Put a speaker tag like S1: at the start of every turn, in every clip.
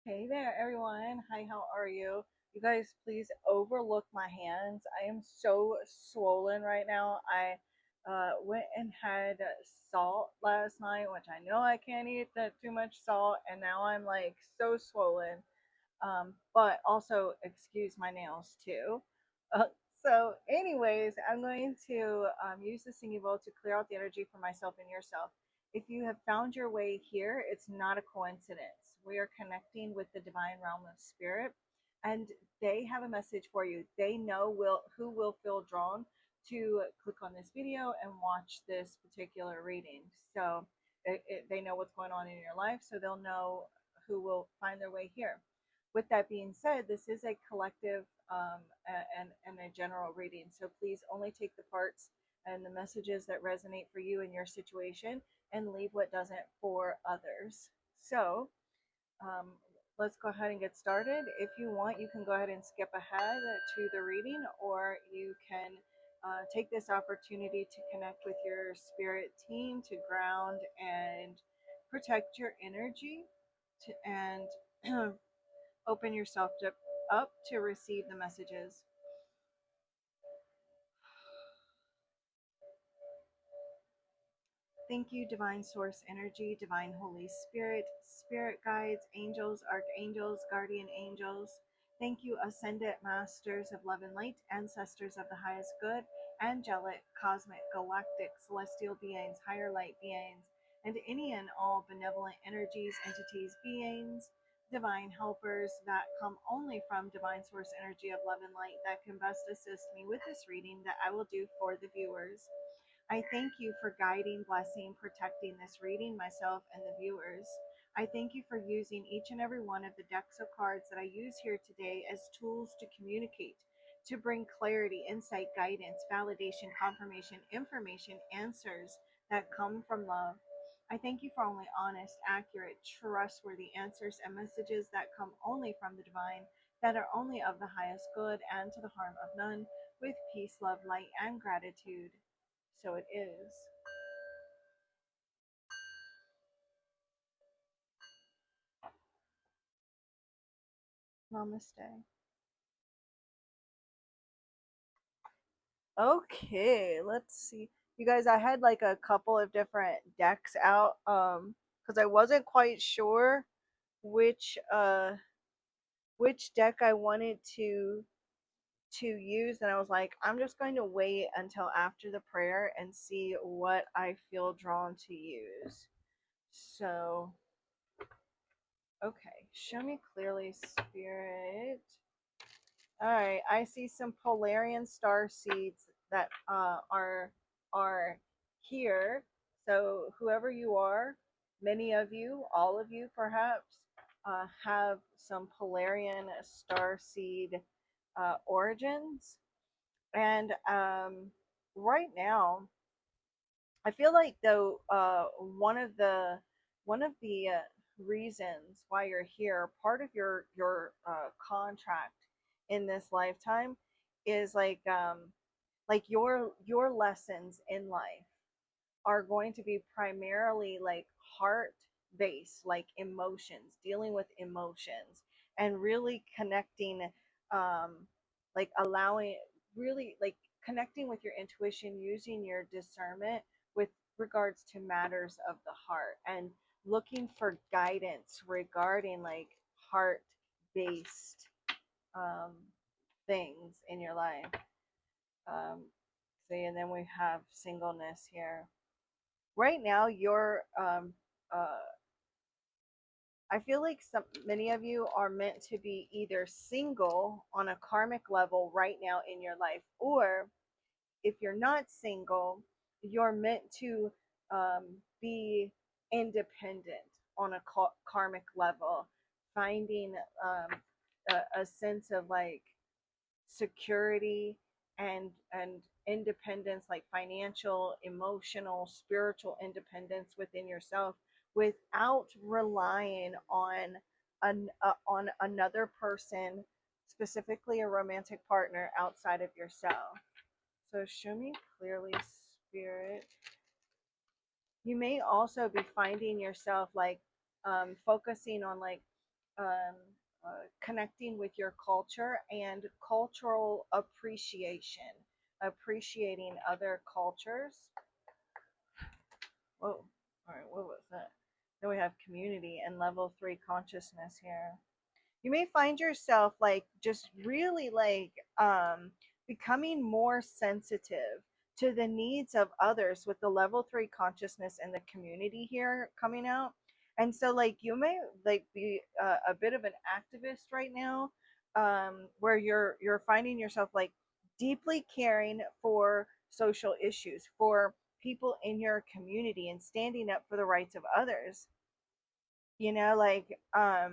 S1: Hey there, everyone. Hi, how are you? You guys, please overlook my hands. I am so swollen right now. I went and had salt last night, which I know I can't eat that too much salt, and now I'm like so swollen. But also, excuse my nails too. Uh, anyways, I'm going to use the singing bowl to clear out the energy for myself and yourself. If you have found your way here, it's not a coincidence. We are connecting with the divine realm of spirit, and they have a message for you. They know who will feel drawn to click on this video and watch this particular reading. So they know what's going on in your life, so they'll know who will find their way here. With that being said, this is a collective and a general reading. So please only take the parts and the messages that resonate for you in your situation and leave what doesn't for others. So um, let's go ahead and get started. If you want, you can go ahead and skip ahead to the reading, or you can take this opportunity to connect with your spirit team to ground and protect your energy and open yourself up to receive the messages. Thank you, Divine Source Energy, Divine Holy Spirit, Spirit Guides, Angels, Archangels, Guardian Angels. Thank you, Ascended Masters of Love and Light, Ancestors of the Highest Good, Angelic, Cosmic, Galactic, Celestial Beings, Higher Light Beings, and any and all benevolent energies, entities, beings, divine helpers that come only from Divine Source Energy of Love and Light that can best assist me with this reading that I will do for the viewers. I thank you for guiding, blessing, protecting this reading, myself, and the viewers. I thank you for using each and every one of the decks of cards that I use here today as tools to communicate, to bring clarity, insight, guidance, validation, confirmation, information, answers that come from love. I thank you for only honest, accurate, trustworthy answers and messages that come only from the divine, that are only of the highest good and to the harm of none, with peace, love, light, and gratitude. So it is. Namaste. Okay, let's see. You guys, I had like a couple of different decks out because I wasn't quite sure which which deck I wanted to use, and I was like, I'm just going to wait until after the prayer and see what I feel drawn to use. So, okay, show me clearly, Spirit. All right, I see some Polarian star seeds that are here. So whoever you are, many of you, all of you perhaps, have some Polarian star seed origins. And right now, I feel like though one of the reasons why you're here, part of your contract in this lifetime is like your lessons in life are going to be primarily like heart based, like emotions, dealing with emotions, and really connecting, um, like allowing, really like connecting with your intuition, using your discernment with regards to matters of the heart, and looking for guidance regarding like heart based um, things in your life. Um, see, and then we have singleness here right now. You're I feel like many of you are meant to be either single on a karmic level right now in your life, or if you're not single, you're meant to be independent on a karmic level, finding a sense of like security and independence, like financial, emotional, spiritual independence within yourself, without relying on another person, specifically a romantic partner outside of yourself. So show me clearly, Spirit. You may also be finding yourself like focusing on like um, connecting with your culture and cultural appreciation, appreciating other cultures. Whoa, all right, what was that? Then we have community and level three consciousness here. You may find yourself like just really like becoming more sensitive to the needs of others with the level three consciousness and the community here coming out. And so like you may like be a bit of an activist right now, where you're finding yourself like deeply caring for social issues, for people in your community, and standing up for the rights of others. You know, like uh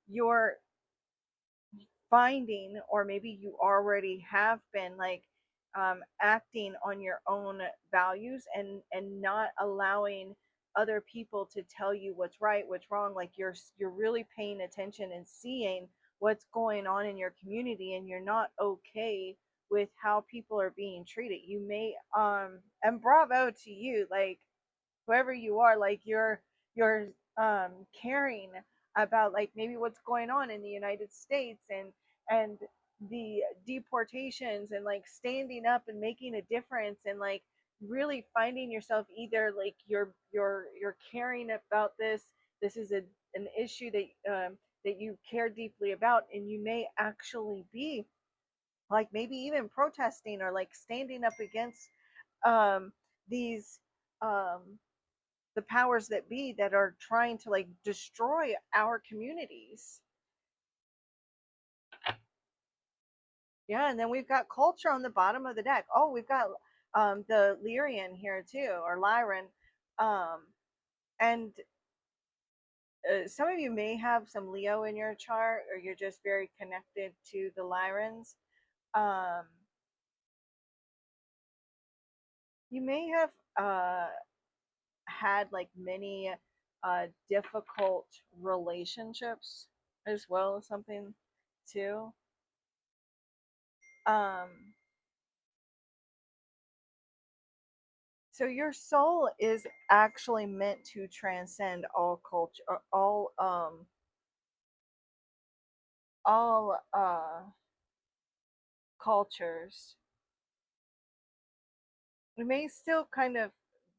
S1: you're finding, or maybe you already have been like acting on your own values, and not allowing other people to tell you what's right, what's wrong. Like you're really paying attention and seeing what's going on in your community, and you're not okay with how people are being treated. You may and bravo to you, like whoever you are, like you're caring about like maybe what's going on in the United States, and the deportations, and like standing up and making a difference, and like really finding yourself either like you're caring about this is an issue that you care deeply about, and you may actually be like maybe even protesting or like standing up against um these um the powers that be that are trying to like destroy our communities. Yeah, and then we've got culture on the bottom of the deck. Oh, we've got the Lyrian here too, or Lyran. Um, and some of you may have some Leo in your chart, or you're just very connected to the Lyrans. Um, you may have had like many difficult relationships as well, something too. Um, so your soul is actually meant to transcend all culture, all cultures. You may still kind of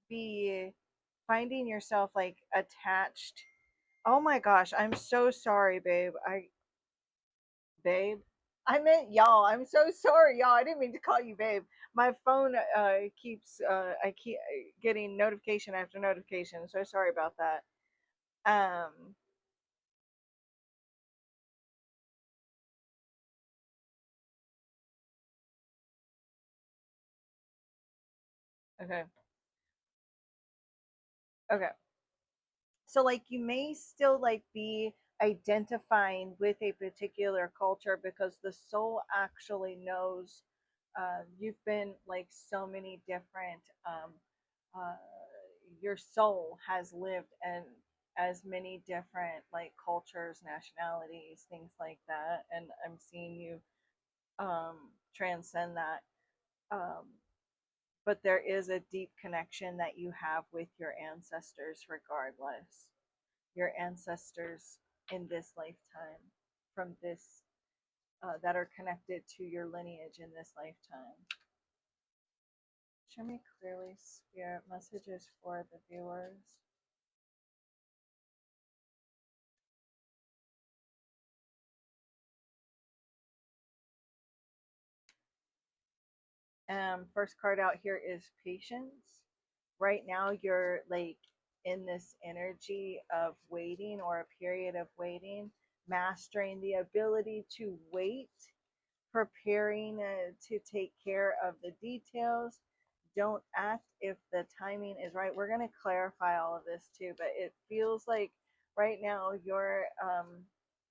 S1: be finding yourself like attached. Oh my gosh, I'm so sorry, babe. Babe. I meant y'all. I'm so sorry, y'all. I didn't mean to call you babe. My phone keeps I keep getting notification after notification. So sorry about that. Um okay. Okay. So like you may still like be identifying with a particular culture because the soul actually knows you've been like so many different uh, your soul has lived in as many different like cultures, nationalities, things like that, and I'm seeing you um transcend that. um but there is a deep connection that you have with your ancestors regardless, your ancestors in this lifetime, from this that are connected to your lineage in this lifetime. Show me clearly, spirit messages for the viewers. First card out here is patience. Right now, you're like in this energy of waiting, or a period of waiting, mastering the ability to wait, preparing to take care of the details. Don't act if the timing is right. We're going to clarify all of this too, but it feels like right now you're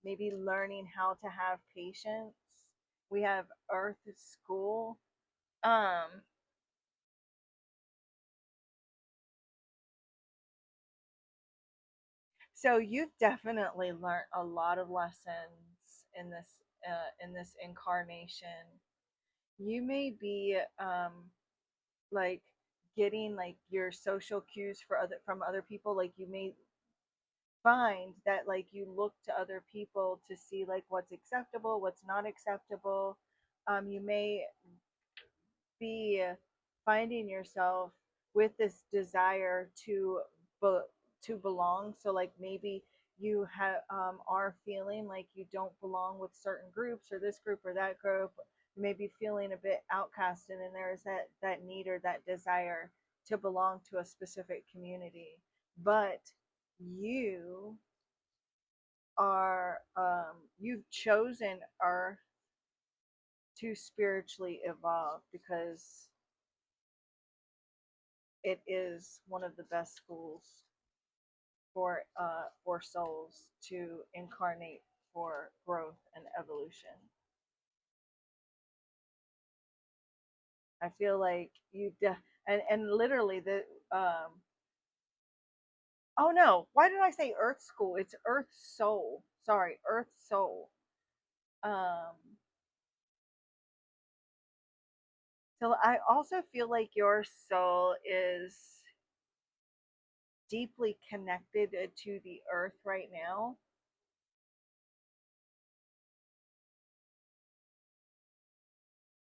S1: maybe learning how to have patience. We have Earth School. Um, so you've definitely learned a lot of lessons in this incarnation. You may be like getting like your social cues for other from other people. Like you may find that like you look to other people to see like what's acceptable, what's not acceptable. You may be finding yourself with this desire be- to belong. So like maybe you have are feeling like you don't belong with certain groups or this group or that group. You may be feeling a bit outcasted, and there is that need or that desire to belong to a specific community. But you are you've chosen Earth to spiritually evolve because it is one of the best schools for souls to incarnate for growth and evolution. I feel like and literally the oh no, why did I say Earth School? It's Earth Soul. Sorry, Earth Soul. Um, so I also feel like your soul is deeply connected to the earth right now.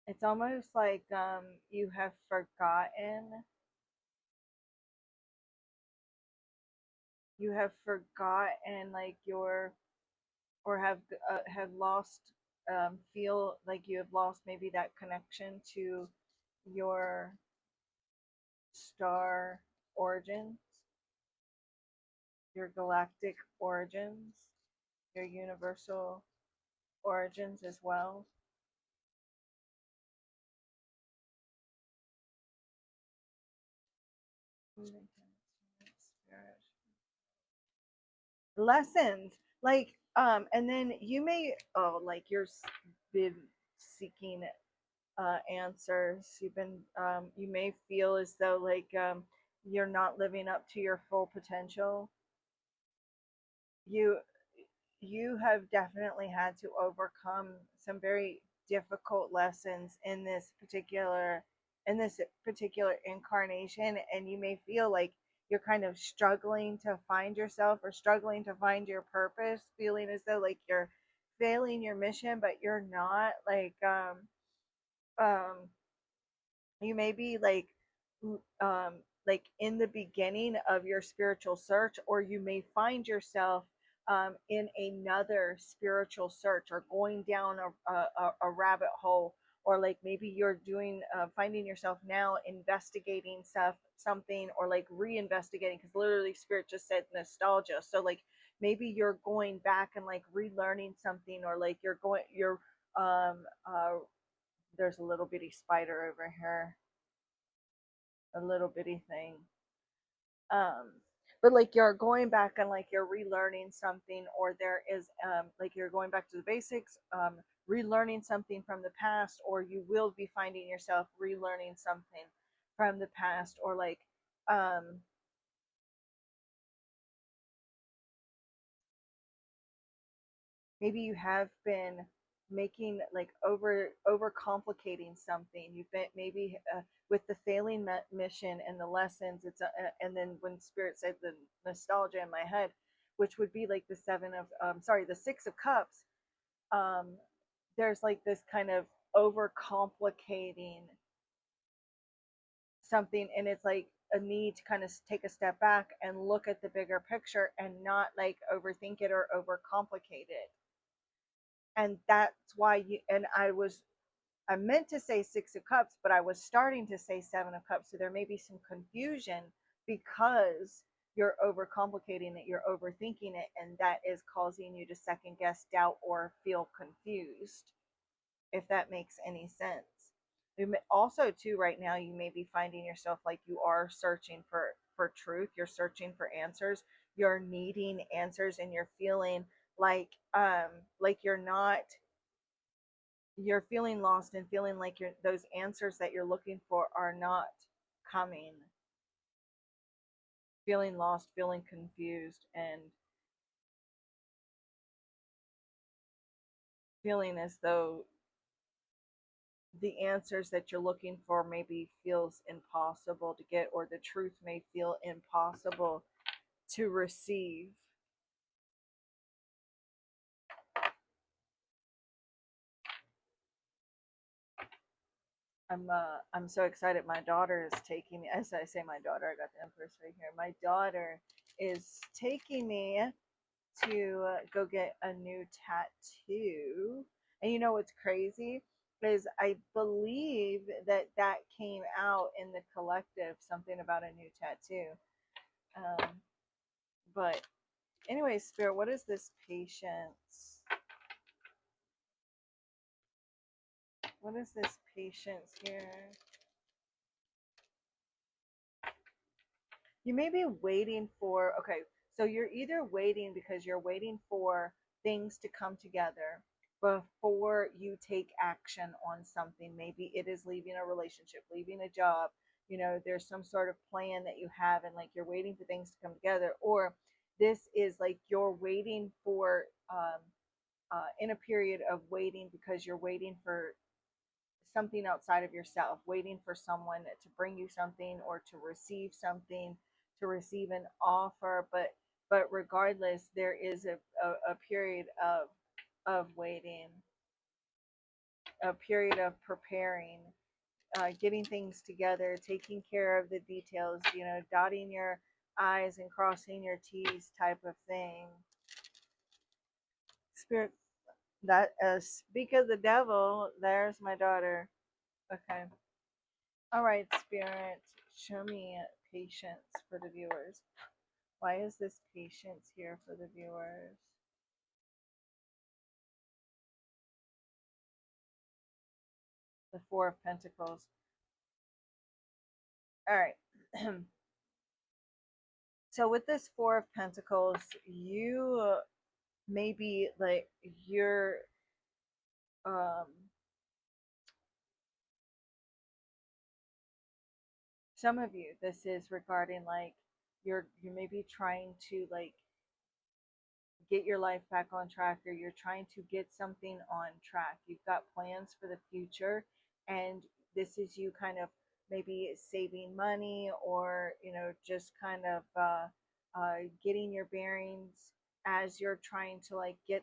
S1: It's almost like you have forgotten like your or have lost feel like you have lost maybe that connection to your star origins, your galactic origins, your universal origins as well. Lessons like and then you may like been seeking answers. You may feel as though like you're not living up to your full potential. you you have definitely had to overcome some very difficult lessons in this particular incarnation, and you may feel like you're kind of struggling to find yourself or struggling to find your purpose, feeling as though like you're failing your mission, but you're not um you may be like in the beginning of your spiritual search, or you may find yourself in another spiritual search or going down a rabbit hole, or like maybe you're doing finding yourself now investigating something, or like reinvestigating, because literally spirit just said nostalgia. So like maybe you're going back and like relearning something, or like you're um uh there's a little bitty spider over here, a little bitty thing. Um, but like you're going back and like you're relearning something, or there is like you're going back to the basics, relearning something from the past, or you will be finding yourself relearning something from the past, or like um, maybe you have been making like over complicating something. You've been maybe with the failing mission and the lessons. And then when spirit said the nostalgia in my head, which would be like the the 6 of cups. um there's like this kind of over complicating something, and it's like a need to kind of take a step back and look at the bigger picture and not like overthink it or overcomplicate it. And that's why you and I meant to say 6 of cups, but I was starting to say 7 of cups, so there may be some confusion because you're overcomplicating it, you're overthinking it, and that is causing you to second guess, doubt, or feel confused, if that makes any sense. Also too, right now you may be finding yourself like you are searching for truth, you're searching for answers, you're needing answers, and you're feeling like you're feeling lost and feeling like those answers that you're looking for are not coming, feeling lost, feeling confused, and feeling as though the answers that you're looking for maybe feels impossible to get, or the truth may feel impossible to receive. I'm so excited. My daughter is taking me. As I say, my daughter. I got the Empress right here. My daughter is taking me to go get a new tattoo. And you know what's crazy is I believe that that came out in the collective, something about a new tattoo. Um, but anyway, Spirit, what is this patience? What is this patience here? You may be waiting for, okay, so you're either waiting because you're waiting for things to come together before you take action on something. Maybe it is leaving a relationship, leaving a job. You know, there's some sort of plan that you have, and like you're waiting for things to come together. Or this is like you're waiting for, in a period of waiting because you're waiting for something outside of yourself, waiting for someone to bring you something or to receive something, to receive an offer. But regardless, there is a period of waiting, a period of preparing, getting things together, taking care of the details, you know, dotting your I's and crossing your T's type of thing. Spirit, that speak of the devil, there's my daughter. Okay. All right, Spirit, show me patience for the viewers. Why is this patience here for the viewers? The Four of Pentacles. All right. So with this Four of Pentacles, you maybe like you're um some of you, this is regarding like you may be trying to like get your life back on track, or you're trying to get something on track. You've got plans for the future, and this is you kind of maybe saving money, or you know, just kind of getting your bearings as you're trying to like get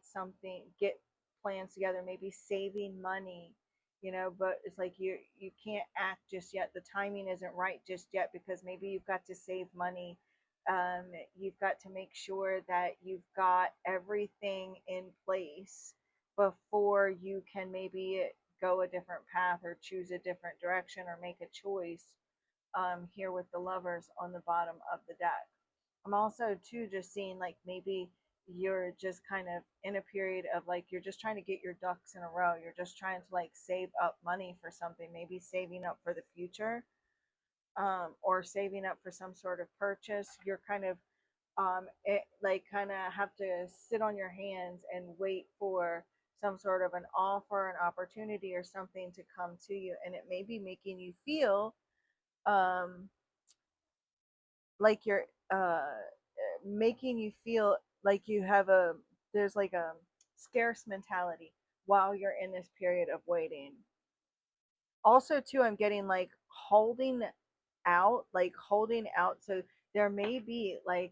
S1: plans together, maybe saving money, you know. But it's like you can't act just yet. The timing isn't right just yet because maybe you've got to save money. um, you've got to make sure that you've got everything in place before you can maybe go a different path or choose a different direction or make a choice. Here with the Lovers on the bottom of the deck, I'm also too just seeing like maybe you're just kind of in a period of like you're just trying to get your ducks in a row. You're just trying to like save up money for something, maybe saving up for the future, or saving up for some sort of purchase. You're kind of like kind of have to sit on your hands and wait for some sort of an offer, an opportunity, or something to come to you, and it may be making you feel um, like you're making you feel like you have a there's like a scarce mentality while you're in this period of waiting. Also too, I'm getting like holding out. So there may be like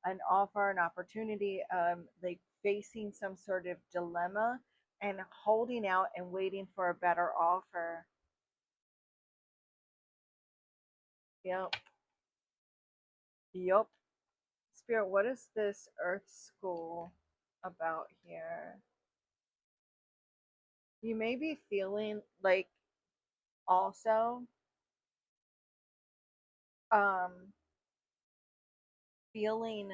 S1: an offer, an opportunity, like facing some sort of dilemma and holding out and waiting for a better offer. Yep. Yep. Spirit, what is this Earth School about here? You may be feeling like also um feeling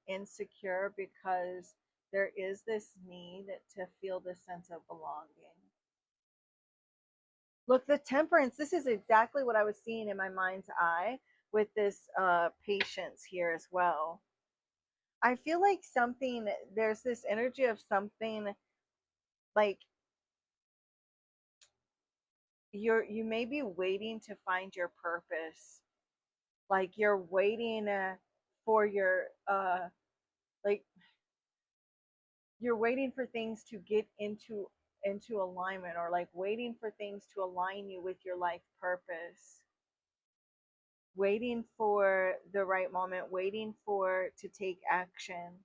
S1: insecure because there is this need to feel this sense of belonging. Look, the Temperance, this is exactly what I was seeing in my mind's eye with this patience here as well. I feel like there's this energy of something like you may be waiting to find your purpose. Like you're waiting for your like you're waiting for things to get into alignment, or like waiting for things to align you with your life purpose, waiting for the right moment, waiting for to take action.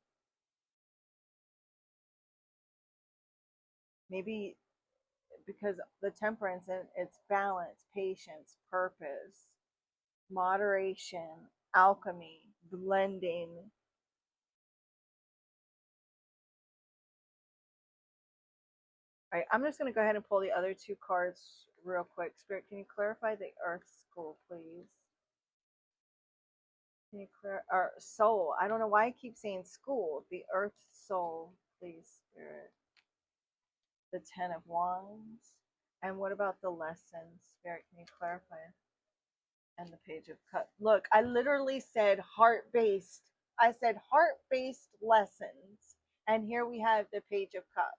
S1: Maybe because the temperance and it's balance, patience, purpose, moderation, alchemy, blending. All right, I'm just going to go ahead and pull the other two cards real quick. Spirit, can you clarify the Earth School, please? Can you clear or soul? I don't know why I keep saying school. The Earth Soul, please, Spirit. The Ten of Wands. And what about the lessons? Spirit, can you clarify? And the Page of Cups. Look, I literally said heart based. I said heart based lessons. And here we have the Page of Cups.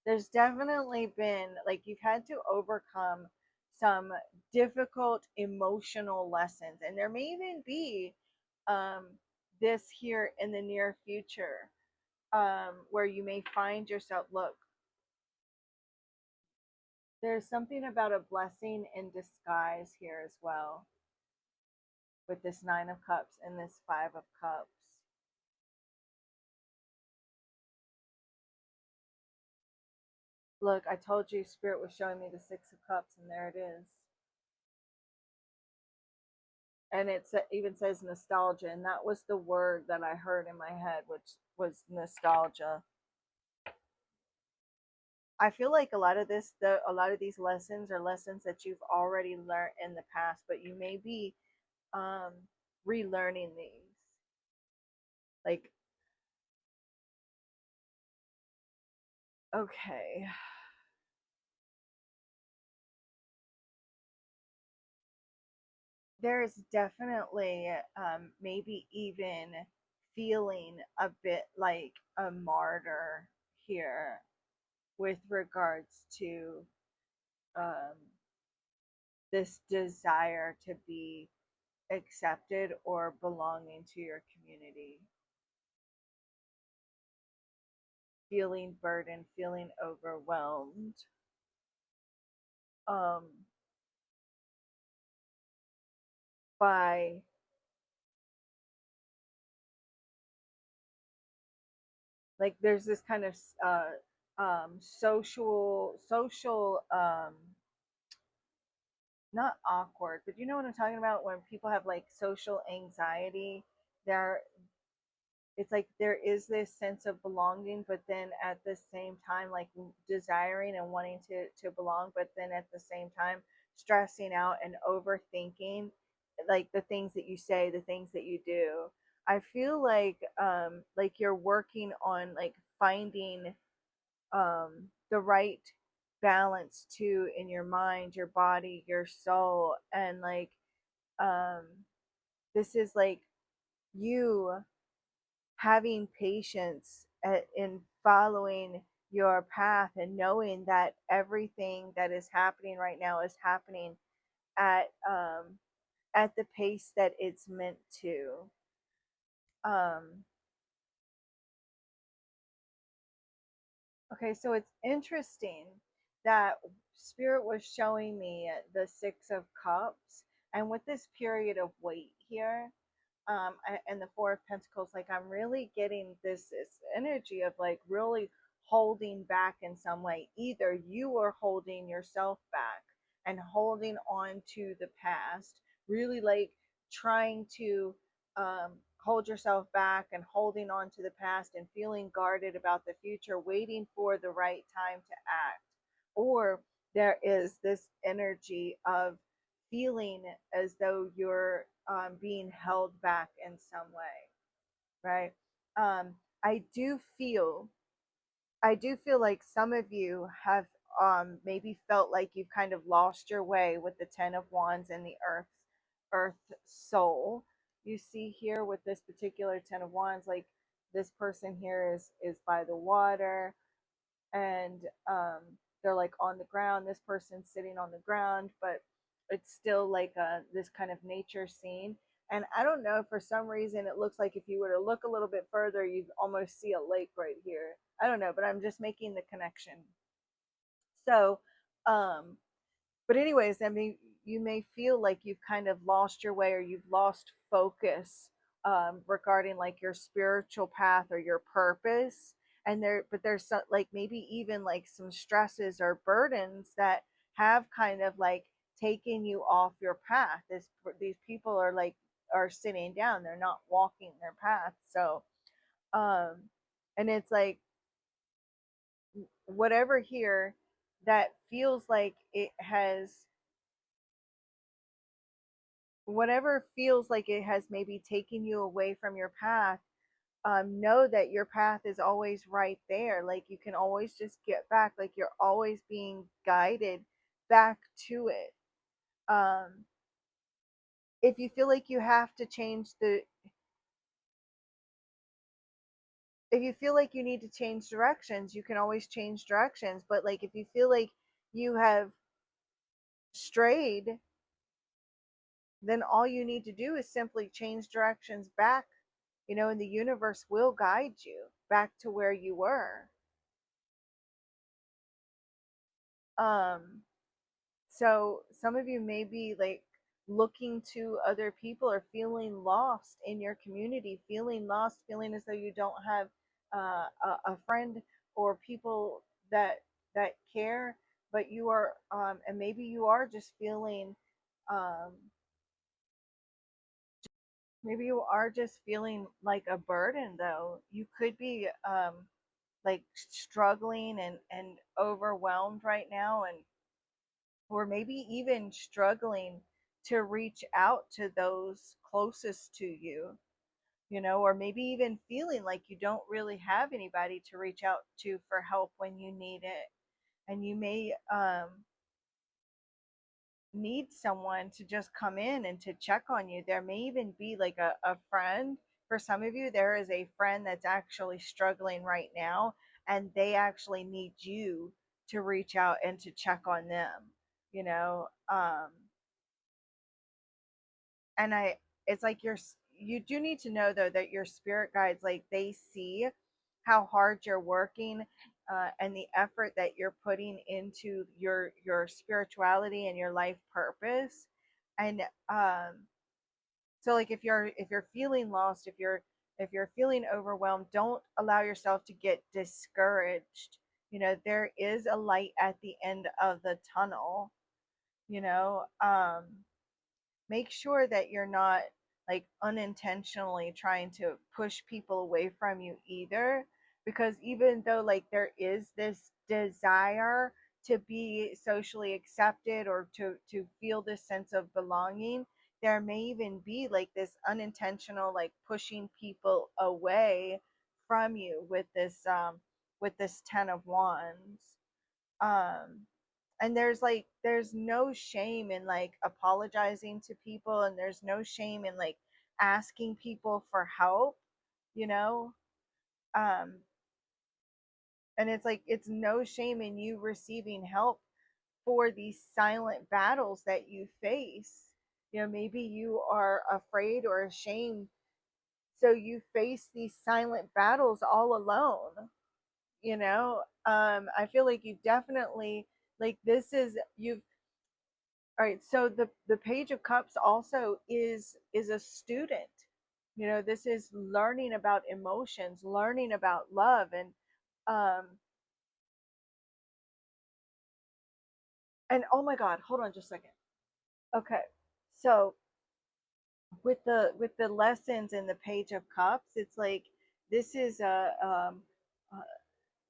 S1: There's definitely been, like, you've had to overcome some difficult emotional lessons. And there may even be um, this here in the near future where you may find yourself, look, there's something about a blessing in disguise here as well with this Nine of Cups and this Five of Cups. Look, I told you Spirit was showing me the Six of Cups, and there it is. And it even says nostalgia, and that was the word that I heard in my head, which was nostalgia. I feel like a lot of these lessons are lessons that you've already learned in the past, but you may be um, relearning these. Like, okay, there is definitely maybe even feeling a bit like a martyr here with regards to um, this desire to be accepted or belonging to your community. Feeling burdened, feeling overwhelmed. Um, by like there's this kind of social not awkward, but you know what I'm talking about when people have like social anxiety. There it's like there is this sense of belonging, but then at the same time like desiring and wanting to belong, but then at the same time stressing out and overthinking like the things that you say, the things that you do. I feel like you're working on like finding the right balance too in your mind, your body, your soul, and like um this is like you having patience in following your path and knowing that everything that is happening right now is happening at the pace that it's meant to. Um, okay, so it's interesting that Spirit was showing me the Six of Cups, and with this period of wait here, and the Four of Pentacles, like I'm really getting this energy of like really holding back in some way. Either you are holding yourself back and holding on to the past, really like trying to hold yourself back and holding on to the past and feeling guarded about the future, waiting for the right time to act. Or there is this energy of feeling as though you're being held back in some way, right? Um, I do feel, I do feel like some of you have maybe felt like you've kind of lost your way with the Ten of Wands and the Earth Soul. You see here with this particular Ten of Wands, like this person here is by the water, and they're like on the ground. This person's sitting on the ground, but it's still like this kind of nature scene. And I don't know, for some reason, it looks like if you were to look a little bit further, you'd almost see a lake right here. I don't know, but I'm just making the connection. So, um, but anyways, I mean, you may feel like you've kind of lost your way or you've lost focus regarding like your spiritual path or your purpose. and there's some, like maybe even like some stresses or burdens that have kind of like taken you off your path. These people are like are sitting down, they're not walking their path. So um and it's like whatever here that feels like it has whatever feels like it has maybe taken you away from your path, know that your path is always right there. Like you can always just get back. Like you're always being guided back to it. Um, if you feel like you have to change the, if you feel like you need to change directions, you can always change directions. But like if you feel like you have strayed, then all you need to do is simply change directions back, and the universe will guide you back to where you were. Um, so some of you may be like looking to other people or feeling lost in your community, feeling lost, feeling as though you don't have a friend or people that care, but you are, and maybe you are just feeling, um, maybe you are just feeling like a burden. Though you could be like struggling and overwhelmed right now, and or maybe even struggling to reach out to those closest to you, or maybe even feeling like you don't really have anybody to reach out to for help when you need it. And you may need someone to just come in and to check on you. There may even be like a friend. For some of you, there is a friend that's actually struggling right now, and they actually need you to reach out and to check on them, you know. And it's like you do need to know though that your spirit guides, like they see how hard you're working, and the effort that you're putting into your spirituality and your life purpose. And so like if you're feeling lost, if you're feeling overwhelmed, don't allow yourself to get discouraged. There is a light at the end of the tunnel. you know um make sure that you're not like unintentionally trying to push people away from you either, because even though like there is this desire to be socially accepted or to feel this sense of belonging, there may even be like this unintentional like pushing people away from you with this 10 of wands. um and there's no shame in like apologizing to people, and there's no shame in like asking people for help, you know um and it's like it's no shame in you receiving help for these silent battles that you face. Maybe you are afraid or ashamed, so you face these silent battles all alone. I feel like you definitely, like, this is you've all right. So the page of cups also is a student. This is learning about emotions, learning about love. And oh my god, hold on just a second. Okay. So with the lessons in the page of cups, it's like this is uh,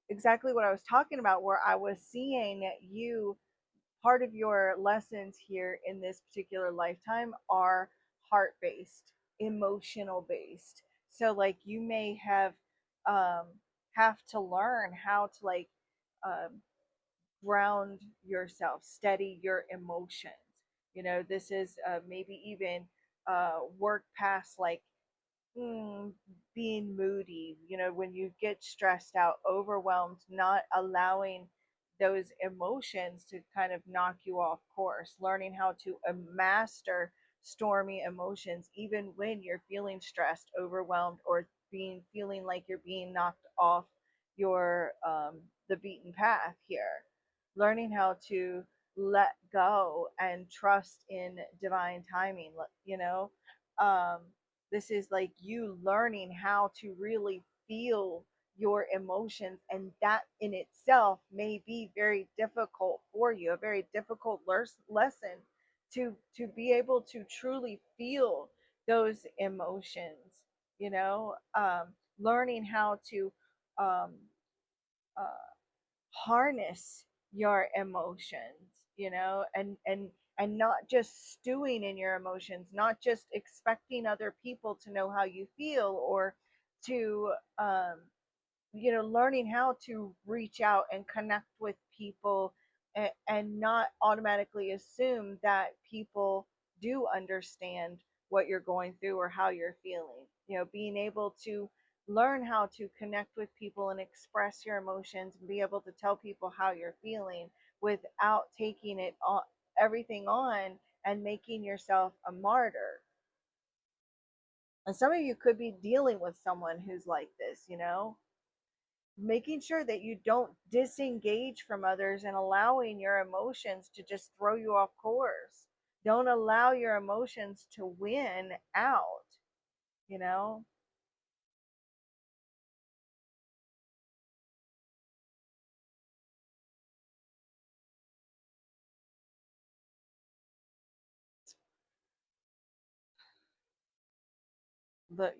S1: exactly what I was talking about, where I was seeing you. Part of your lessons here in this particular lifetime are heart based, emotional based. So like you may um have to learn how to like um ground yourself, steady your emotions. This is maybe even work past like mm, being moody, when you get stressed out, overwhelmed, not allowing those emotions to kind of knock you off course, learning how to master stormy emotions, even when you're feeling stressed, overwhelmed, or feeling like you're being knocked off the beaten path here. Learning how to let go and trust in divine timing, um, this is like you learning how to really feel your emotions, and that in itself may be very difficult for you, a very difficult lesson to be able to truly feel those emotions, you know, learning how to um, uh, harness your emotions, you know, and not just stewing in your emotions, not just expecting other people to know how you feel, or to um, you know, learning how to reach out and connect with people, and not automatically assume that people do understand what you're going through or how you're feeling. You know, being able to learn how to connect with people and express your emotions and be able to tell people how you're feeling without taking it all, everything on, and making yourself a martyr. And some of you could be dealing with someone who's like this, you know, making sure that you don't disengage from others and allowing your emotions to just throw you off course. Don't allow your emotions to win out, you know?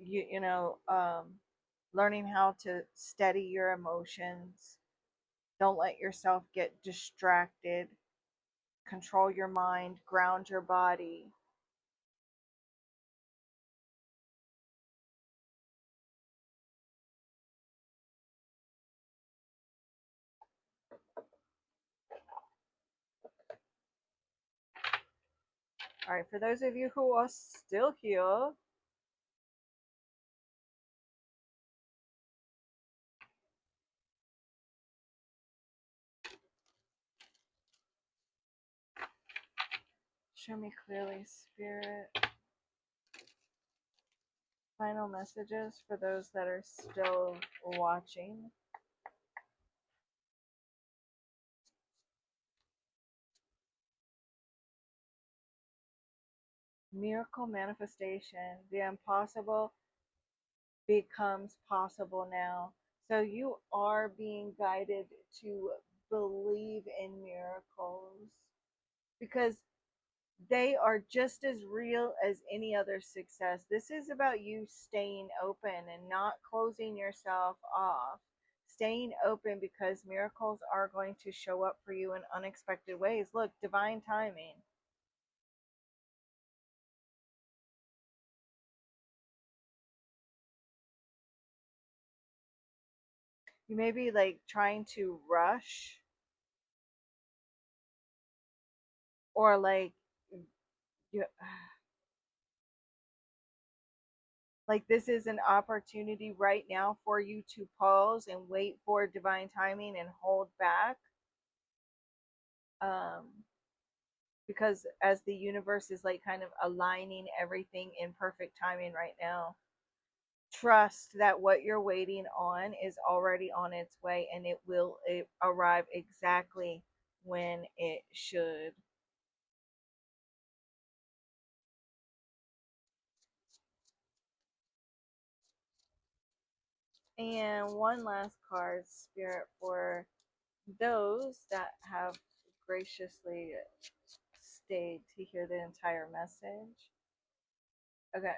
S1: You know, learning how to steady your emotions. Don't let yourself get distracted. Control your mind, ground your body. All right, for those of you who are still here, show me clearly, Spirit. Final messages for those that are still watching. Miracle manifestation. The impossible becomes possible now. So you are being guided to believe in miracles, because they are just as real as any other success. This is about you staying open and not closing yourself off. Staying open, because miracles are going to show up for you in unexpected ways. Look, divine timing. You may be like trying to rush, or like you, like this is an opportunity right now for you to pause and wait for divine timing and hold back. Um, because as the universe is like kind of aligning everything in perfect timing right now, trust that what you're waiting on is already on its way, and it arrive exactly when it should. And one last card, Spirit, for those that have graciously stayed to hear the entire message. Okay.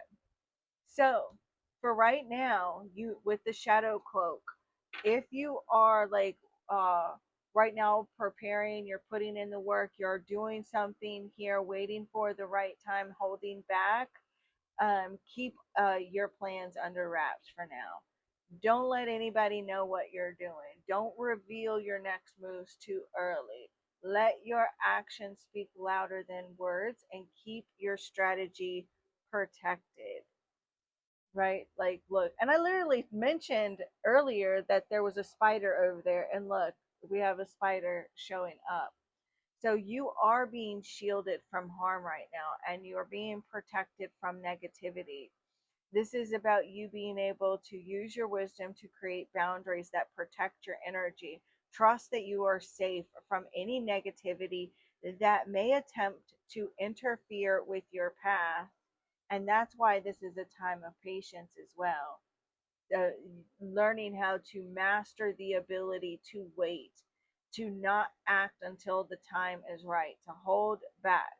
S1: So, for right now, you with the shadow cloak, if you are like uh right now preparing, you're putting in the work, you're doing something here, waiting for the right time, holding back, keep your plans under wraps for now. Don't let anybody know what you're doing. Don't reveal your next moves too early. Let your actions speak louder than words, and keep your strategy protected. Right? Like, look, and I literally mentioned earlier that there was a spider over there, and look, we have a spider showing up. So you are being shielded from harm right now, and you are being protected from negativity. This is about you being able to use your wisdom to create boundaries that protect your energy. Trust that you are safe from any negativity that may attempt to interfere with your path. And that's why this is a time of patience as well. uh, learning how to master the ability to wait, to not act until the time is right, to hold back.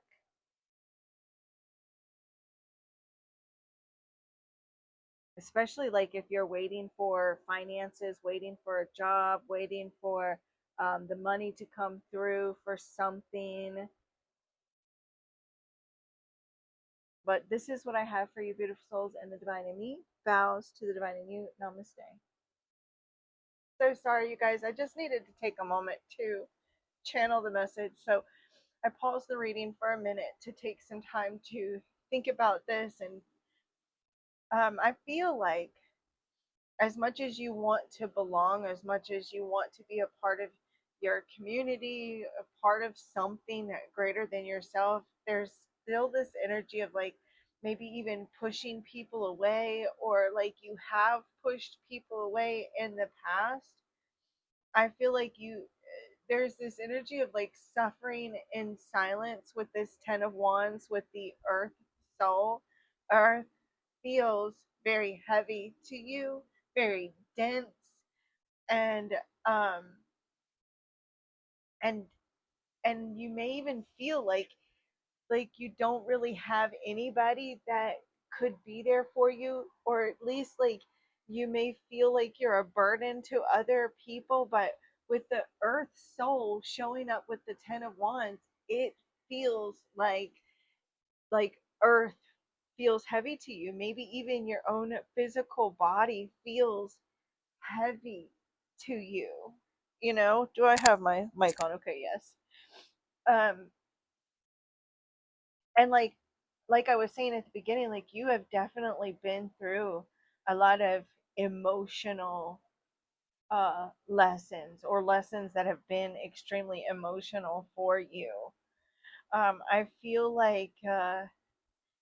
S1: Especially like if you're waiting for finances, waiting for a job, waiting for the money to come through for something. But this is what I have for you, beautiful souls, and the divine in me bows to the divine in you. Namaste. So sorry, you guys. I just needed to take a moment to channel the message. So I paused the reading for a minute to take some time to think about this. And I feel like as much as you want to belong, as much as you want to be a part of your community, a part of something greater than yourself, there's still this energy of like maybe even pushing people away, or like you have pushed people away in the past. I feel like there's this energy of like suffering in silence with this 10 of wands with the earth soul. Earth feels very heavy to you, very dense, and um and and you may even feel like you don't really have anybody that could be there for you, or at least like you may feel like you're a burden to other people. But with the earth soul showing up with the 10 of wands, it feels like earth feels heavy to you. Maybe even your own physical body feels heavy to you. You know, do I have my mic on? Okay, yes. Um, and like I was saying at the beginning, like you have definitely been through a lot of emotional lessons, or lessons that have been extremely emotional for you. I feel like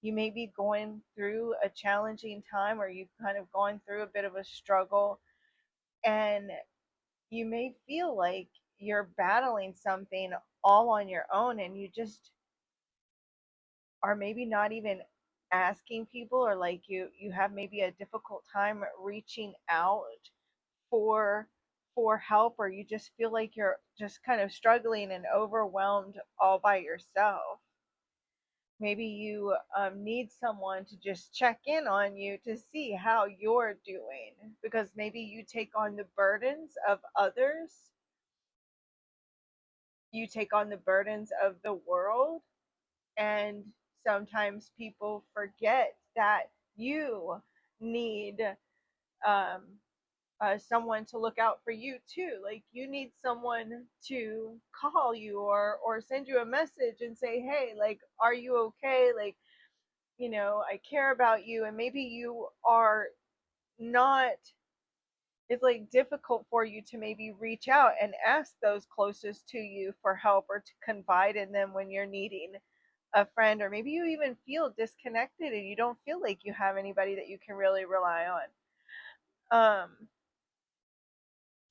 S1: you may be going through a challenging time, or you've kind of gone through a bit of a struggle, and you may feel like you're battling something all on your own, and you just are maybe not even asking people, or like you have maybe a difficult time reaching out for for help, or you just feel like you're just kind of struggling and overwhelmed all by yourself. Maybe you need someone to just check in on you to see how you're doing, because maybe you take on the burdens of others, you take on the burdens of the world, and sometimes people forget that you need um, someone to look out for you too. Like you need someone to call you, or send you a message and say, hey, like, are you okay? Like, you know, I care about you. And maybe you are not, it's like difficult for you to maybe reach out and ask those closest to you for help, or to confide in them when you're needing a friend. Or maybe you even feel disconnected and you don't feel like you have anybody that you can really rely on.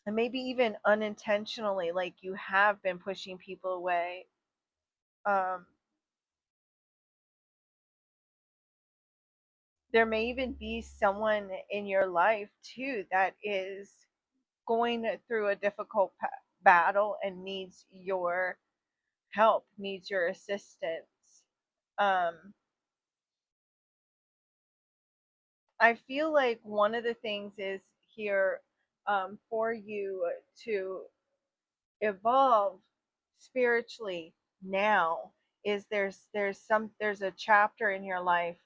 S1: And maybe even unintentionally, like you have been pushing people away. um there may even be someone in your life too that is going through a difficult battle and needs your help, needs your assistance. um I feel like one of the things is here, for you to evolve spiritually now, is there's a chapter in your life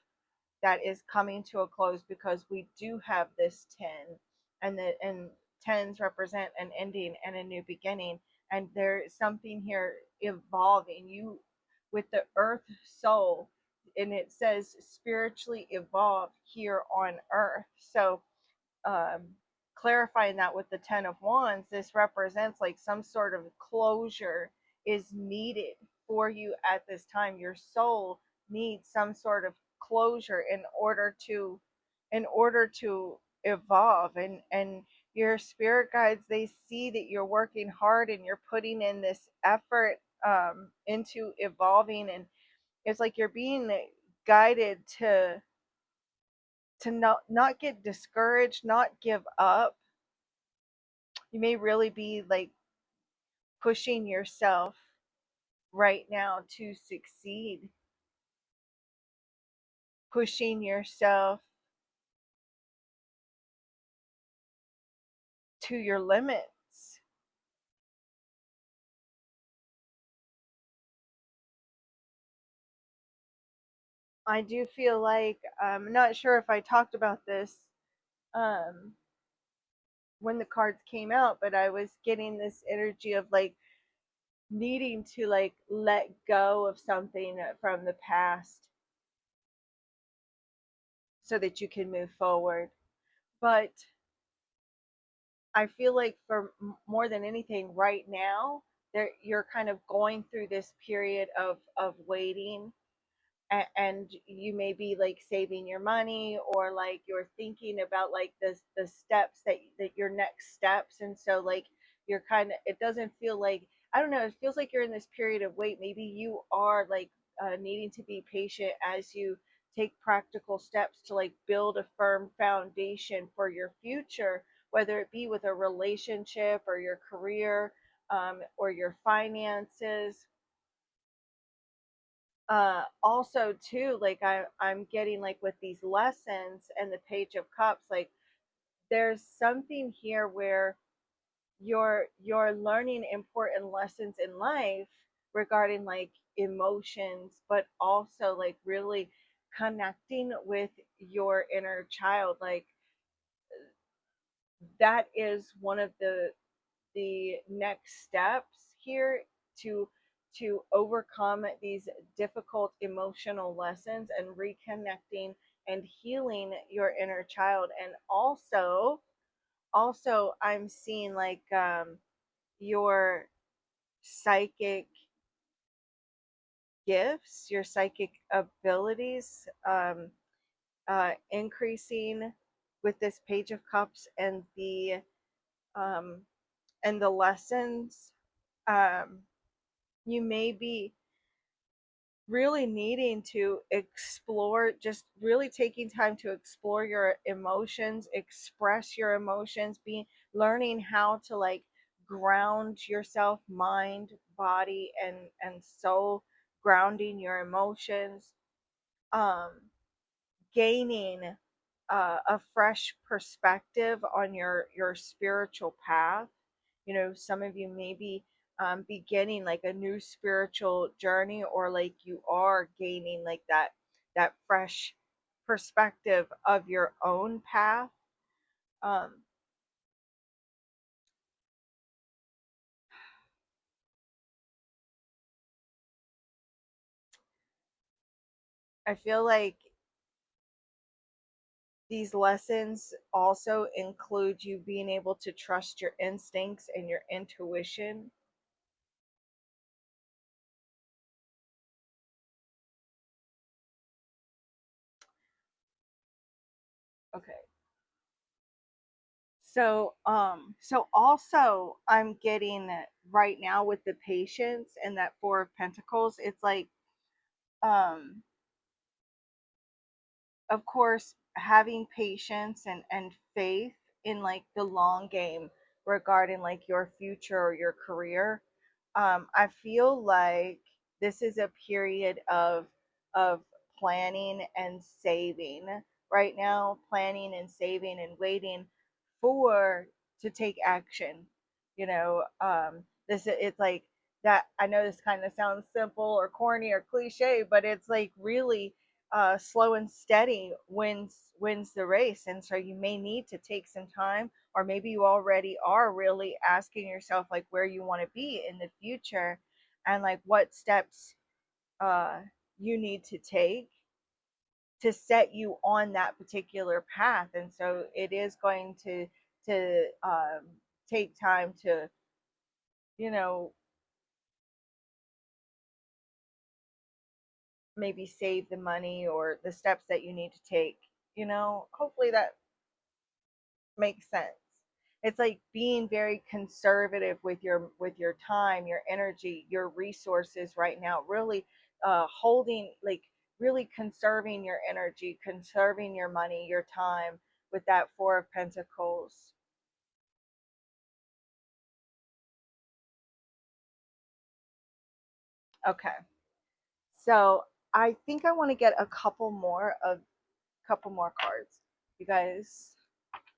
S1: that is coming to a close, because we do have this 10, and tens represent an ending and a new beginning, and there is something here evolving you with the earth soul, and it says spiritually evolve here on earth. So um, clarifying that with the 10 of wands, this represents like some sort of closure is needed for you at this time. Your soul needs some sort of closure in order to evolve. And your spirit guides, they see that you're working hard and you're putting in this effort into evolving, and it's like you're being guided to not get discouraged, not give up. You may really be like pushing yourself right now to succeed, pushing yourself to your limits. I do feel like I'm not sure if I talked about this um, when the cards came out, but I was getting this energy of like needing to like let go of something from the past so that you can move forward. But I feel like for more than anything right now, there you're kind of going through this period of waiting, and you may be like saving your money, or like you're thinking about like the steps that your next steps, and so like you're kind of, it doesn't feel like, I don't know, it feels like you're in this period of wait. Maybe you are like needing to be patient as you take practical steps to like build a firm foundation for your future, whether it be with a relationship or your career, or your finances. Also too, like I'm getting like with these lessons and the Page of Cups, like there's something here where you're learning important lessons in life regarding like emotions, but also like really connecting with your inner child. Like that is one of the next steps here to overcome these difficult emotional lessons and reconnecting and healing your inner child. And also I'm seeing like your psychic gifts, your psychic abilities, increasing with this Page of Cups um, and the lessons. um, you may be really needing to explore, just really taking time to explore your emotions, express your emotions, be learning how to like ground yourself, mind, body, and soul, grounding your emotions, um gaining a fresh perspective on your spiritual path. You know, some of you may be beginning like a new spiritual journey, or like you are gaining like that fresh perspective of your own path. um, I feel like these lessons also include you being able to trust your instincts and your intuition. Okay. So also I'm getting that right now with the patience and that Four of Pentacles. It's like, um, of course, having patience and faith in like the long game regarding like your future or your career. I feel like this is a period of planning and saving right now, planning and saving and waiting for to take action. You know, this it's like that. I know this kind of sounds simple or corny or cliche, but it's like really slow and steady wins the race. And so you may need to take some time, or maybe you already are really asking yourself like where you want to be in the future, and like what steps uh, you need to take to set you on that particular path. And so it is going to take time to, you know, maybe save the money or the steps that you need to take. You know, hopefully that makes sense. It's like being very conservative with your time, your energy, your resources right now. Really holding like really conserving your energy, conserving your money, your time with that Four of Pentacles. Okay. So I think I want to get a couple more cards. You guys,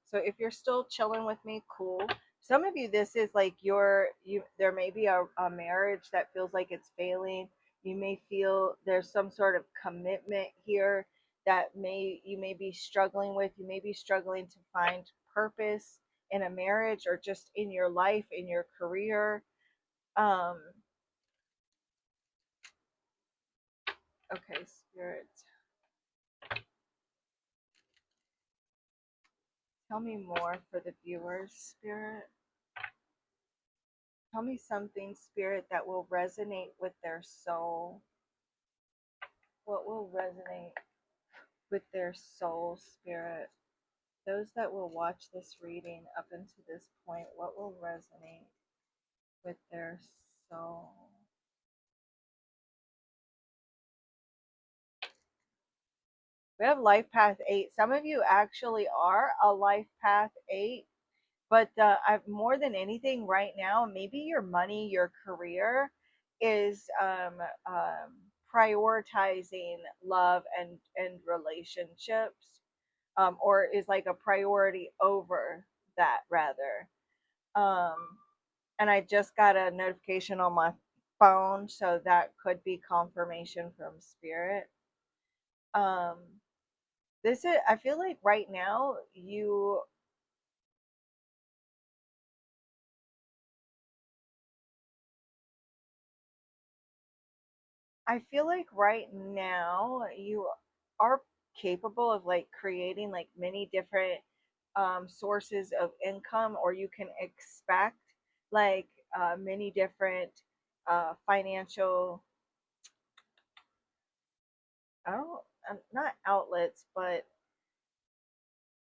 S1: so if you're still chilling with me, cool. Some of you, this is like there may be a marriage that feels like it's failing. You may feel there's some sort of commitment here that you may be struggling with. You may be struggling to find purpose in a marriage or just in your life, in your career. Um, okay, Spirit, tell me more for the viewers, Spirit. Tell me something, Spirit, that will resonate with their soul. What will resonate with their soul, Spirit? Those that will watch this reading up until this point, what will resonate with their soul? We have Life Path 8. Some of you actually are a Life Path 8. But I've more than anything right now, maybe your money, your career is prioritizing love and relationships, or is like a priority over that rather. Um, and I just got a notification on my phone, so that could be confirmation from spirit. Um, this is, I feel like right now I feel like right now you are capable of like creating like many different sources of income, or you can expect like many different financial, I don't, not outlets, but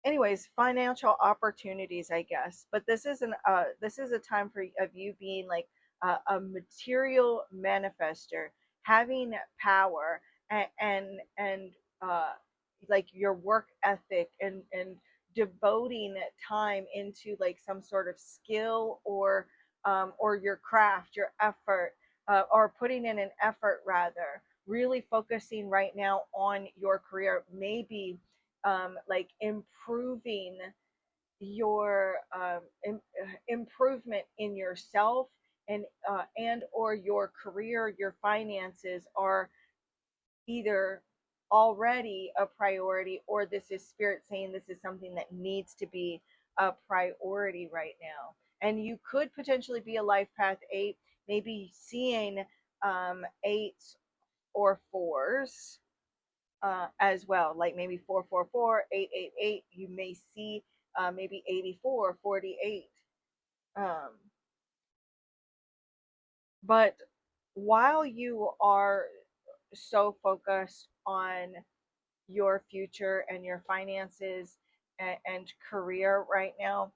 S1: anyways, financial opportunities, I guess. But this is a time for of you being like a material manifester, having power, and uh, like your work ethic and devoting time into like some sort of skill or your craft, your effort, or putting in an effort rather. Really focusing right now on your career, maybe like improving your improvement in yourself and or your career, your finances are either already a priority, or this is spirit saying this is something that needs to be a priority right now. And you could potentially be a Life Path 8, maybe seeing eights or fours as well, like maybe 444, 888. You may see maybe 84, 48. Um, but while you are so focused on your future and your finances and career right now,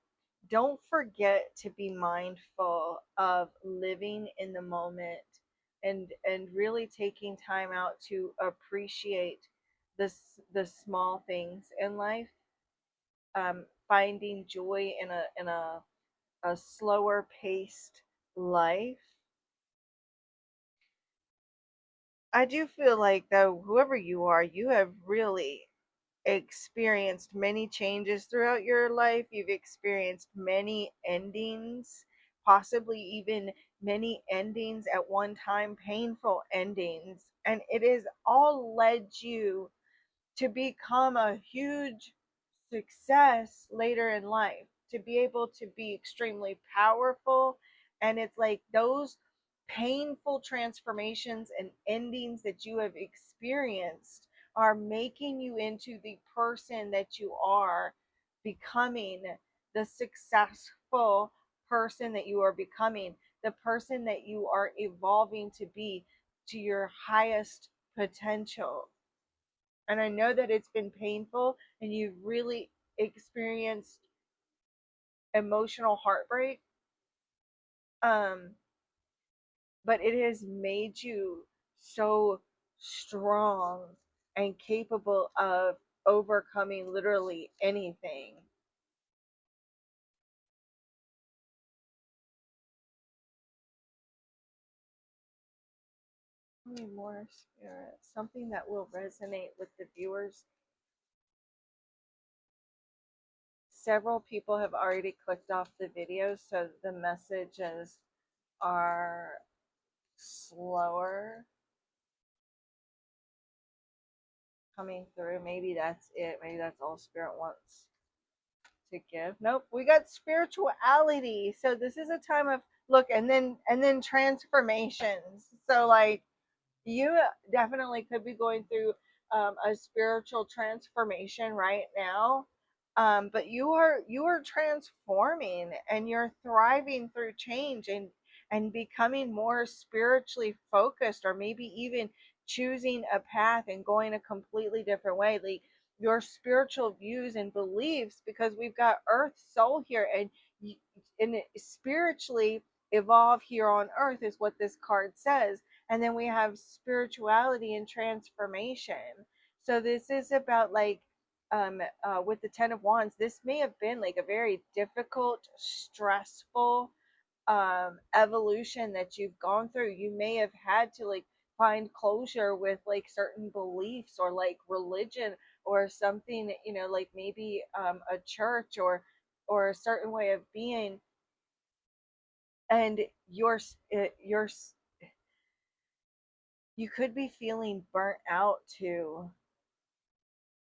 S1: don't forget to be mindful of living in the moment and really taking time out to appreciate the small things in life, finding joy in a slower paced life. I do feel like though whoever you are, you have really experienced many changes throughout your life. You've experienced many endings, possibly even many endings at one time, painful endings, and it has all led you to become a huge success later in life, to be able to be extremely powerful. And it's like those painful transformations and endings that you have experienced are making you into the person that you are becoming, the successful person that you are becoming, the person that you are evolving to be to your highest potential. And I know that it's been painful and you've really experienced emotional heartbreak. Um, but it has made you so strong and capable of overcoming literally anything. Tell me more, Spirit. Something that will resonate with the viewers. Several people have already clicked off the video, so the messages are slower coming through. Maybe that's it. Maybe that's all Spirit wants to give. Nope, we got spirituality. So this is a time of look, and then transformations. So like you definitely could be going through a spiritual transformation right now, but you are transforming and you're thriving through change and becoming more spiritually focused, or maybe even choosing a path and going a completely different way, like your spiritual views and beliefs, because we've got earth soul here, and spiritually evolve here on earth is what this card says. And then we have spirituality and transformation. So this is about like with the Ten of Wands, this may have been like a very difficult, stressful evolution that you've gone through. You may have had to like find closure with like certain beliefs or like religion or something, like maybe a church or a certain way of being, and your you could be feeling burnt out too,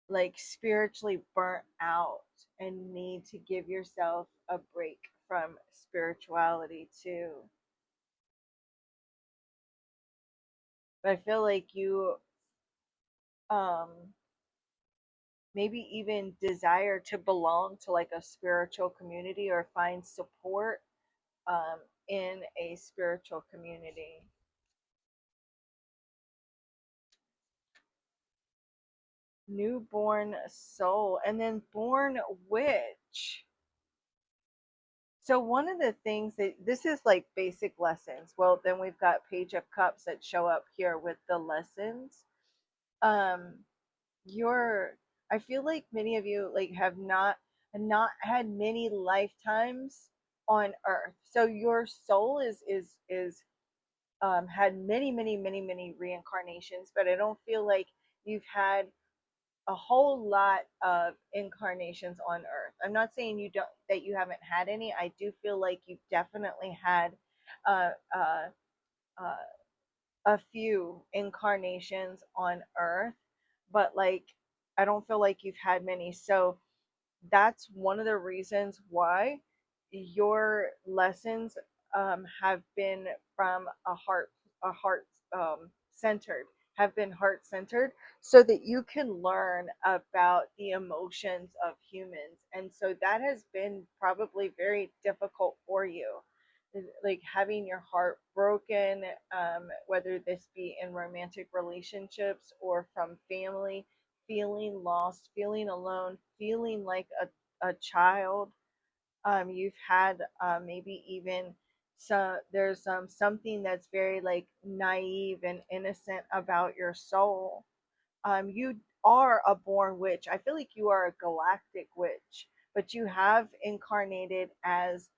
S1: like spiritually burnt out, and need to give yourself a break from spirituality too. But I feel like you um maybe even desire to belong to like a spiritual community or find support um in a spiritual community. Newborn soul, and then born witch. So one of the things that this is like basic lessons. Well, then we've got Page of Cups that show up here with the lessons. Um, you're I feel like many of you like have not had many lifetimes on Earth. So your soul is had many reincarnations, but I don't feel like you've had a whole lot of incarnations on earth. I'm not saying you don't, that you haven't had any. I do feel like you've definitely had uh, uh, uh, a few incarnations on earth, but like I don't feel like you've had many. So that's one of the reasons why your lessons have been from a heart centered, have been heart centered, so that you can learn about the emotions of humans. And so that has been probably very difficult for you, like having your heart broken, whether this be in romantic relationships or from family, feeling lost, feeling alone, feeling like a child. You've had maybe even there's something that's very like naive and innocent about your soul. You are a born witch. I feel like you are a galactic witch, but you have incarnated as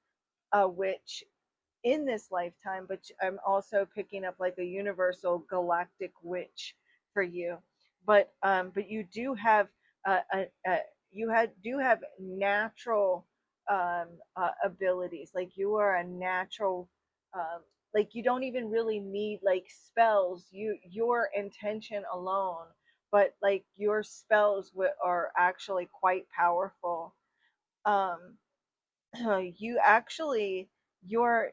S1: a witch in this lifetime, but I'm also picking up like a universal galactic witch for you. But you do have do have natural abilities. Like you are a natural, like you don't even really need like spells. Your intention alone, but like your spells are actually quite powerful. Um, you actually your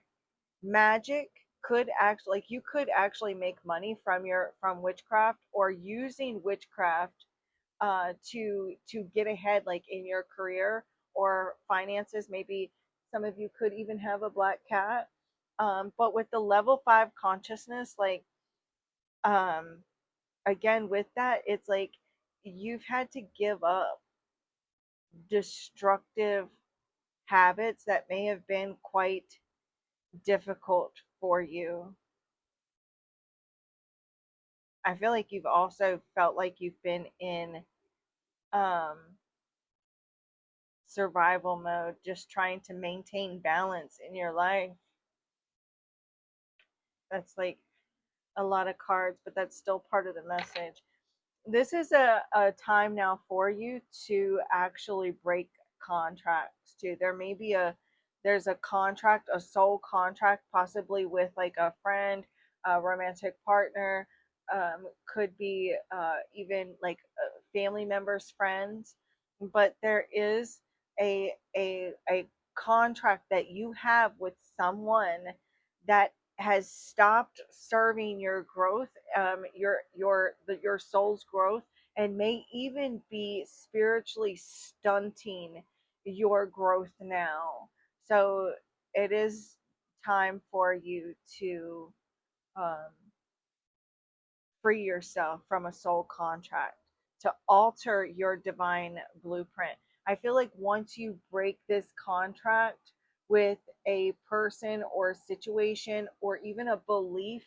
S1: magic could actually, like you could actually make money from witchcraft, or using witchcraft to get ahead like in your career or finances. Maybe some of you could even have a black cat, but with the level 5 consciousness, like um again with that, it's like you've had to give up destructive habits that may have been quite difficult for you. I feel like you've also felt like you've been in um, survival mode, just trying to maintain balance in your life. That's like a lot of cards, but that's still part of the message. This is a time now for you to actually break contracts too. There's a contract, a soul contract, possibly with like a friend, a romantic partner, could be even like family members, friends. But there is a contract that you have with someone that has stopped serving your growth, your soul's growth, and may even be spiritually stunting your growth now. So it is time for you to um, free yourself from a soul contract, to alter your divine blueprint. I feel like once you break this contract with a person or situation or even a belief,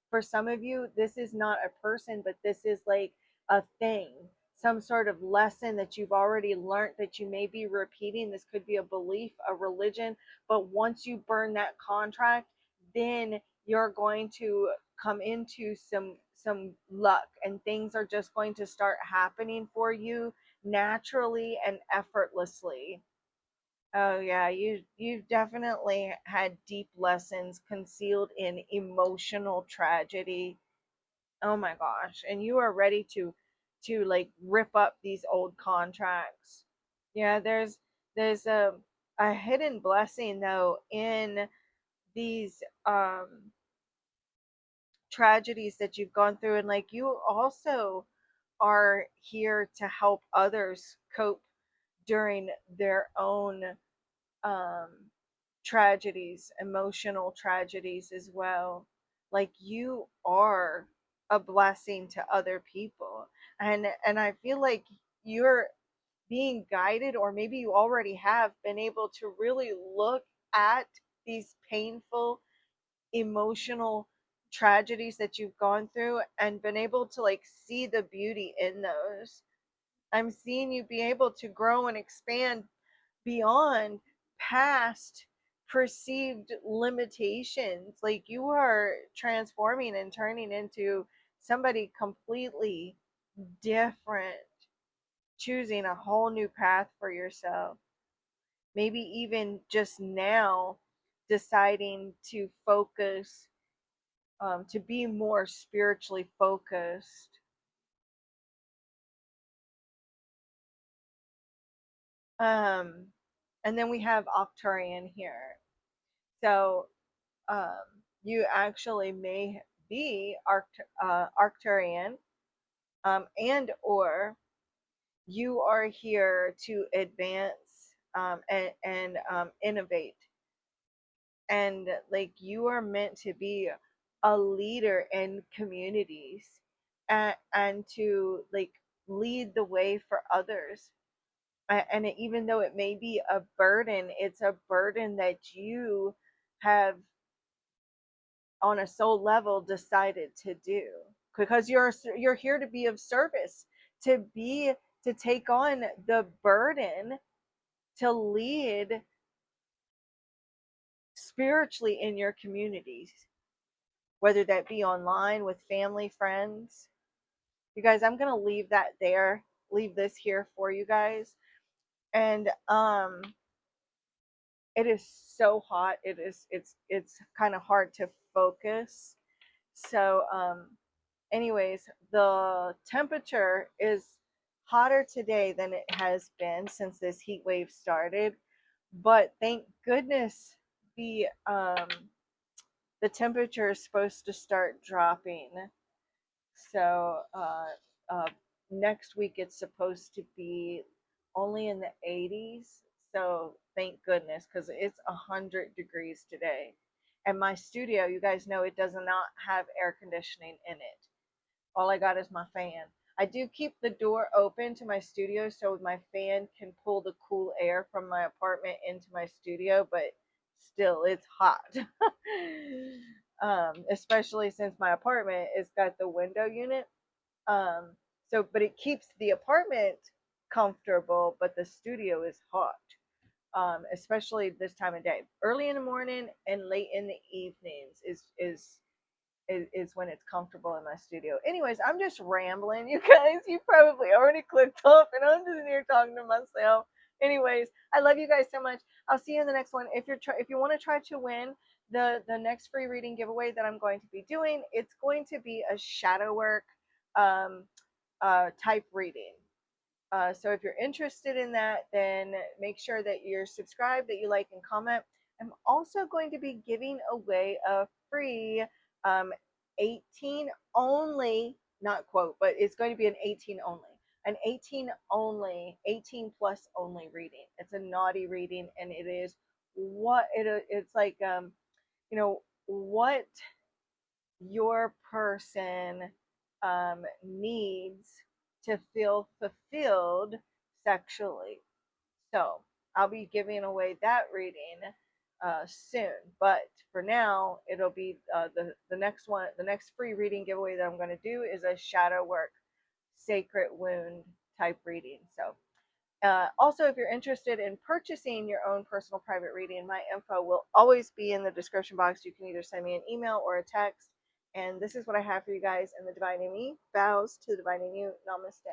S1: for some of you, this is not a person, but this is like a thing, some sort of lesson that you've already learned that you may be repeating. This could be a belief, a religion, but once you burn that contract, then you're going to come into some luck, and things are just going to start happening for you naturally and effortlessly. Oh yeah, you've definitely had deep lessons concealed in emotional tragedy. Oh my gosh, and you are ready to like rip up these old contracts. Yeah, there's a hidden blessing though in these tragedies that you've gone through, and like you also are here to help others cope during their own um tragedies, emotional tragedies as well. Like you are a blessing to other people, and I feel like you're being guided, or maybe you already have been able to really look at these painful emotional tragedies that you've gone through and been able to like see the beauty in those. I'm seeing you be able to grow and expand beyond past perceived limitations. Like you are transforming and turning into somebody completely different, choosing a whole new path for yourself. Maybe even just now deciding to focus, to be more spiritually focused. Um, and then we have Octarian here. So um, you actually may be Arcturian, and or you are here to advance, and innovate, and like you are meant to be a leader in communities, and to like lead the way for others. And even though it may be a burden, it's a burden that you have on a soul level decided to do, because you're here to be of service, to be, to take on the burden, to lead spiritually in your communities, whether that be online with family, friends. You guys, I'm going to leave that there, leave this here for you guys. And it is so hot. It's kind of hard to focus. So anyways, the temperature is hotter today than it has been since this heat wave started, but thank goodness the temperature is supposed to start dropping. So uh, next week it's supposed to be only in the 80s. So thank goodness, because it's 100 degrees today. And my studio, you guys know, it does not have air conditioning in it. All I got is my fan. I do keep the door open to my studio so my fan can pull the cool air from my apartment into my studio, but still, it's hot. especially since my apartment is got the window unit. But it keeps the apartment comfortable, but the studio is hot, especially this time of day. Early in the morning and late in the evenings is when it's comfortable in my studio. Anyways, I'm just rambling, you guys. You probably already clicked off, and I'm just here talking to myself. Anyways, I love you guys so much. I'll see you in the next one. If you want to try to win the next free reading giveaway that I'm going to be doing, it's going to be a shadow work um, type reading. So if you're interested in that, then make sure that you're subscribed, that you like and comment. I'm also going to be giving away a free 18 only, not quote, but it's going to be an 18 only, 18 plus only reading. It's a naughty reading, and it is it's like, what your person needs to feel fulfilled sexually. So I'll be giving away that reading soon. But for now, it'll be the next one. The next free reading giveaway that I'm going to do is a shadow work, sacred wound type reading. So also, if you're interested in purchasing your own personal private reading, my info will always be in the description box. You can either send me an email or a text. And this is what I have for you guys. And the Divine in Me bows to the Divine in You. Namaste.